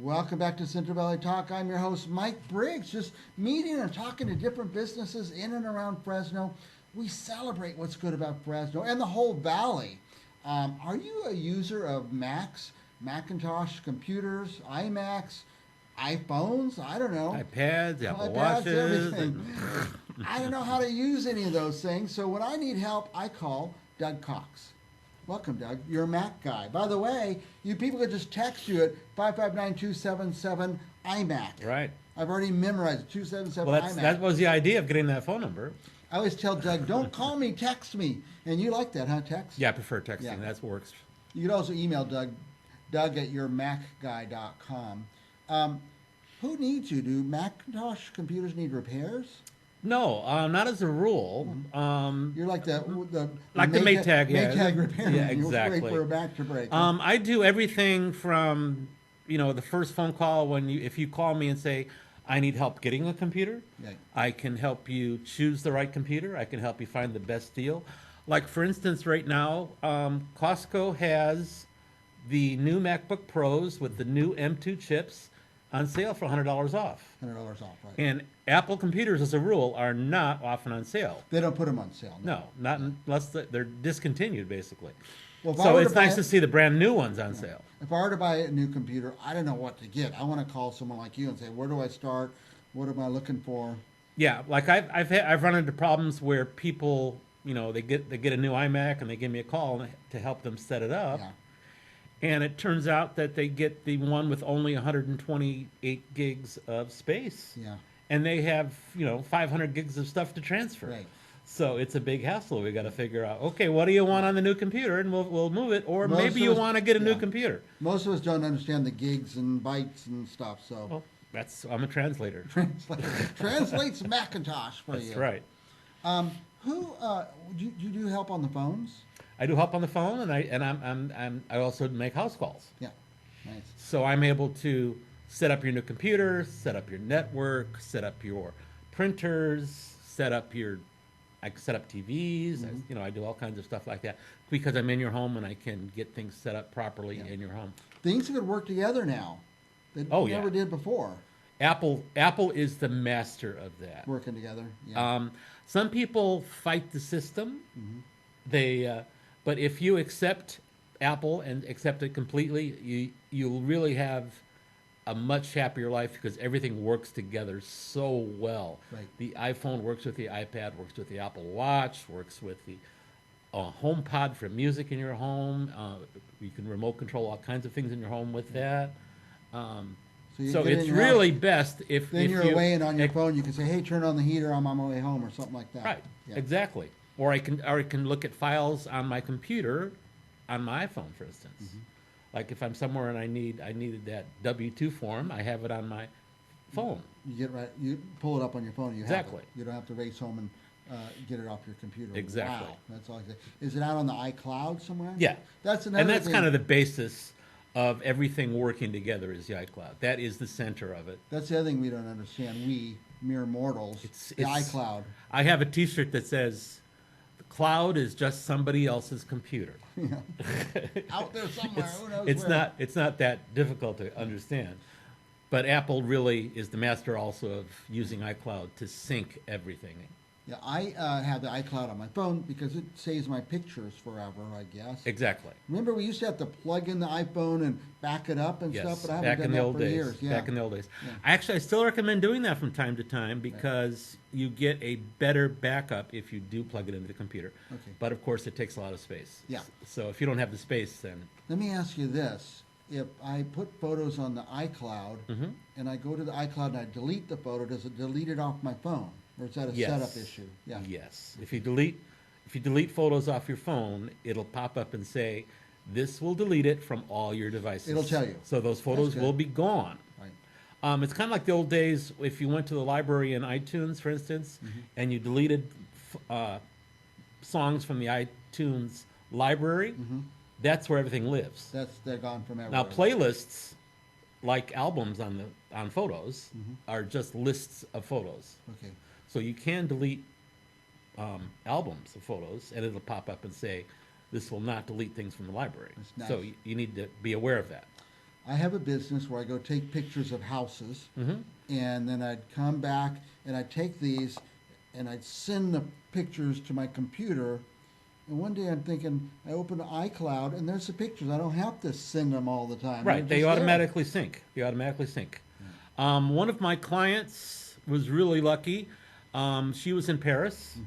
Welcome back to Central Valley Talk. I'm your host, Mike Briggs, just meeting and talking to different businesses in and around Fresno. We celebrate what's good about Fresno and the whole valley. Are you a user of Macs, Macintosh computers, iMacs, iPhones? I don't know. iPads, Apple iPads, Watches. everything. I don't know how to use any of those things, so when I need help, I call Doug Cox. Welcome, Doug. You're a Mac guy. By the way, you people could just text you at 559-277 iMac. Right. I've already memorized it, 277 Well, iMac. that was the idea of getting that phone number. I always tell Doug, don't call me, text me. And you like that, huh, text? Yeah, I prefer texting. Yeah. That works. You could also email Doug at yourmacguy.com. Who needs you? Do Macintosh computers need repairs? No, not as a rule. You're like the Maytag, yeah. Maytag repairman. Yeah, You'll exactly. wait for a Mac to break. I do everything from, the first phone call if you call me and say, I need help getting a computer. Right. I can help you choose the right computer. I can help you find the best deal. Like, for instance, right now, Costco has the new MacBook Pros with the new M2 chips on sale for $100 off. $100 off, right. And Apple computers, as a rule, are not often on sale. They don't put them on sale. No, not unless they're discontinued, basically. Well, So it's nice to see the brand new ones on sale. If I were to buy a new computer, I don't know what to get. I want to call someone like you and say, where do I start? What am I looking for? Yeah, like I've run into problems where people, they get a new iMac and they give me a call to help them set it up. Yeah. And it turns out that they get the one with only 128 gigs of space. Yeah. And they have, 500 gigs of stuff to transfer. Right. So it's a big hassle. We got to figure out, okay, what do you want on the new computer, and we'll move it, or Most maybe of you us- want to get a new yeah. computer. Most of us don't understand the gigs and bytes and stuff, so Well, I'm a translator. translates Macintosh for you. That's right. Do you do help on the phones? I do help on the phone, and I also make house calls. Yeah, nice. So I'm able to set up your new computer, set up your network, set up your printers, I can set up TVs. I do all kinds of stuff like that because I'm in your home and I can get things set up properly in your home. Things could work together now that never did before. Apple is the master of that. Working together. Yeah. Some people fight the system. But if you accept Apple and accept it completely, you'll really have a much happier life because everything works together so well. Right. The iPhone works with the iPad, works with the Apple Watch, works with the HomePod for music in your home. You can remote control all kinds of things in your home with that. So it's really best if you're you, away and on your phone you can say, "Hey, turn on the heater. I'm on my way home," or something like that. Right. Yeah. Exactly. Or I can look at files on my computer, on my iPhone, for instance. Like if I'm somewhere and I needed that W-2 form, I have it on my phone. You pull it up on your phone. And Exactly. have it. You don't have to race home and get it off your computer. Exactly. Wow, that's all. Is it out on the iCloud somewhere? Yeah. That's another. And that's thing. kind of the basis of everything working together is the iCloud. That is the center of it. That's the other thing we don't understand. We mere mortals. The iCloud. I have a T-shirt that says, "The cloud is just somebody else's computer." Out there somewhere. Who knows It's where? not that difficult to understand. But Apple really is the master also of using iCloud to sync everything. Yeah, I have the iCloud on my phone because it saves my pictures forever, I guess. Exactly. Remember, we used to have to plug in the iPhone and back it up and Yes, stuff, but I back haven't in done the that old for days. years. Yeah. Back in the old days. Yeah. Actually, I still recommend doing that from time to time because you get a better backup if you do plug it into the computer. Okay. But of course, it takes a lot of space. Yeah. So if you don't have the space, then Let me ask you this. If I put photos on the iCloud and I go to the iCloud and I delete the photo, does it delete it off my phone? Or is that a yes. setup issue? Yeah. Yes. If you delete photos off your phone, it'll pop up and say, "This will delete it from all your devices." It'll tell you. So those photos good. will be gone. Right. It's kind of like the old days if you went to the library in iTunes, for instance, and you deleted songs from the iTunes library. That's where everything lives. They're gone from everywhere. Now playlists, like albums on photos, are just lists of photos. Okay. So you can delete albums of photos, and it'll pop up and say, "This will not delete things from the library." That's nice. So you need to be aware of that. I have a business where I go take pictures of houses, Mm-hmm. and then I'd come back and I'd take these and I'd send the pictures to my computer. And one day I'm thinking, I open iCloud and there's the pictures. I don't have to send them all the time. Right, They're they just there. automatically sync. They automatically sync. One of my clients was really lucky. She was in Paris,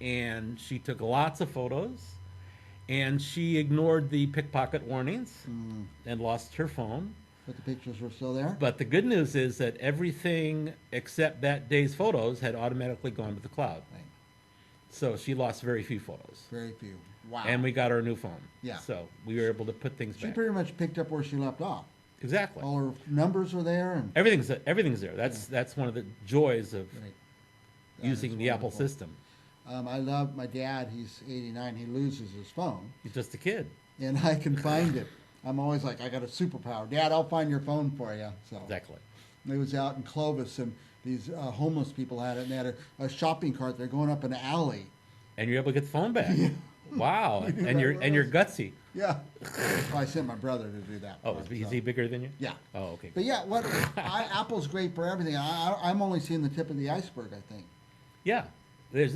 and she took lots of photos, and she ignored the pickpocket warnings and lost her phone. But the pictures were still there? But the good news is that everything except that day's photos had automatically gone to the cloud. Right. So she lost very few photos. Very few. Wow. And we got her a new phone. Yeah. So we were able to put things She back. pretty much picked up where she left off. Exactly. All her numbers are there. And Everything's there. That's one of the joys of Right. That using is the Apple wonderful. system. I love my dad. He's 89. He loses his phone, He's just a kid. and I can find it. I'm always like, I got a superpower. Dad, I'll find your phone for you. So Exactly. it was out in Clovis, and these homeless people had it, and they had a shopping cart. They're going up an alley. And you're able to get the phone back. Wow. You knew And that you're was- gutsy. Yeah. I sent my brother to do that. Oh, for is us, he so. bigger than you? Yeah. Oh, okay. But yeah, Apple's great for everything. I'm only seeing the tip of the iceberg, I think. Yeah. They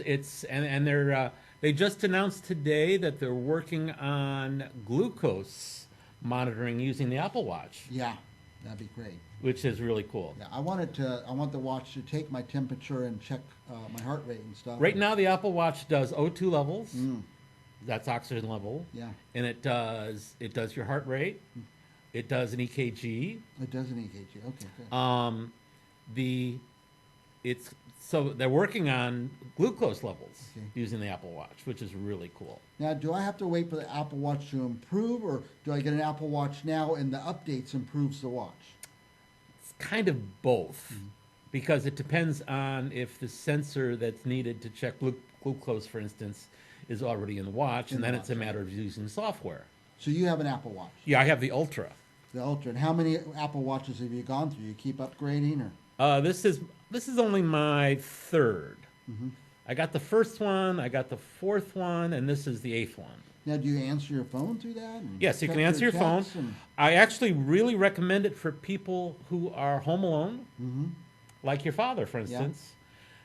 just announced today that they're working on glucose monitoring using the Apple Watch, Yeah, that'd be great. which is really cool. Yeah, I want the watch to take my temperature and check my heart rate and stuff. Right now, the Apple Watch does O2 levels. Mm, That's oxygen level. yeah, And it does your heart rate. It does an EKG. it does an EKG. Okay, good. So they're working on glucose levels Okay. using the Apple Watch, which is really cool. Now, do I have to wait for the Apple Watch to improve, or do I get an Apple Watch now and the updates improves the watch? It's kind of both, because it depends on if the sensor that's needed to check glucose, for instance, is already in the watch, In and the then watch, it's a matter of using software. So you have an Apple Watch, Yeah, I have the Ultra. the Ultra. And how many Apple Watches have you gone through? You keep upgrading, or? This is only my third. Mhm. I got the first one, I got the fourth one, and this is the eighth one. Now, do you answer your phone through that? and Yes, you check can answer your phone. texts and- I actually really recommend it for people who are home alone, Mhm. like your father, for instance,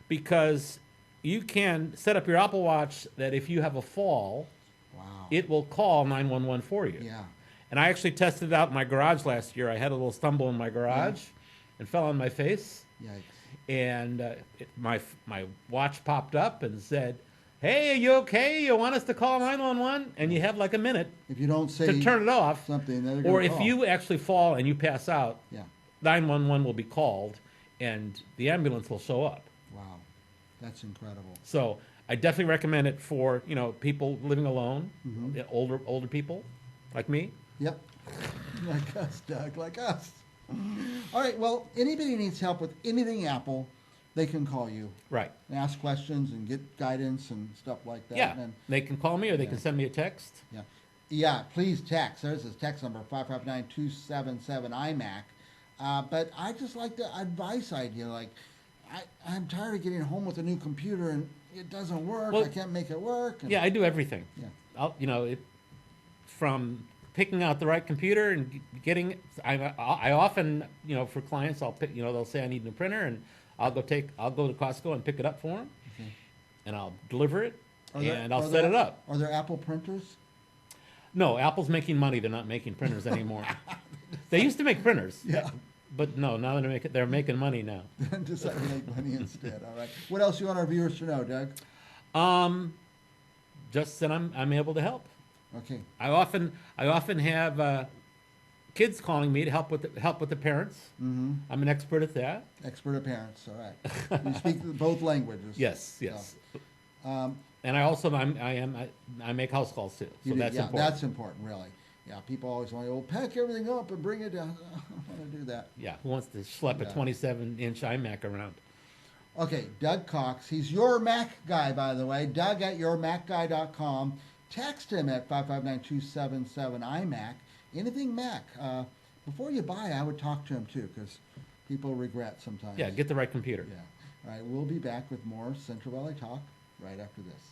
because you can set up your Apple Watch that if you have a fall, Wow. it will call 911 for you. Yeah. And I actually tested it out in my garage last year. I had a little stumble in my garage and fell on my face. Yikes. And my watch popped up and said, "Hey, are you okay? You want us to call 911?" And you have like a minute If you don't say to turn it off. something, they're gonna Or if call. you actually fall and you pass out, Yeah. 911 will be called and the ambulance will show up. Wow. That's incredible. So I definitely recommend it for, people living alone, Mhm. older people like me. Yep. Like us, Doug, like us. All right, well, anybody needs help with anything Apple, they can call you Right. and ask questions and get guidance and stuff like that. Yeah. And They can call me or they Yeah. can send me a text. yeah, please text. There's this text number, 559-277-iMac. But I just like the advice idea. Like, I'm tired of getting home with a new computer and it doesn't work. Well, I can't make it work. And, Yeah, I do everything. Yeah. From picking out the right computer and getting. I often, for clients, I'll pick. They'll say I need a new printer, and I'll go to Costco and pick it up for them, Okay. and I'll deliver it, and I'll are set there- it up. Are there Apple printers? No, Apple's making money. They're not making printers anymore. They used to make printers. Yeah. But no, now they're making money now. Decide to make money instead. All right. What else you want our viewers to know, Doug? Just that I'm able to help. Okay. I often have kids calling me to help with the parents. Mm-hmm. I'm an expert at that. Expert of parents. All right. You speak both languages. Yes. Um, And I also I make house calls too. So that's yeah, important. that's important, really. Yeah, people always want to, well, pack everything up and bring it down. I don't want to do that. Yeah, who wants to schlep a Yeah. 27-inch iMac around? Okay, Doug Cox. He's your Mac guy, by the way. Doug at yourmacguy.com. Text him at 559-277-iMac. Anything Mac. Before you buy, I would talk to him too, because people regret sometimes. Yeah, get the right computer. Yeah. All right, we'll be back with more Central Valley Talk right after this.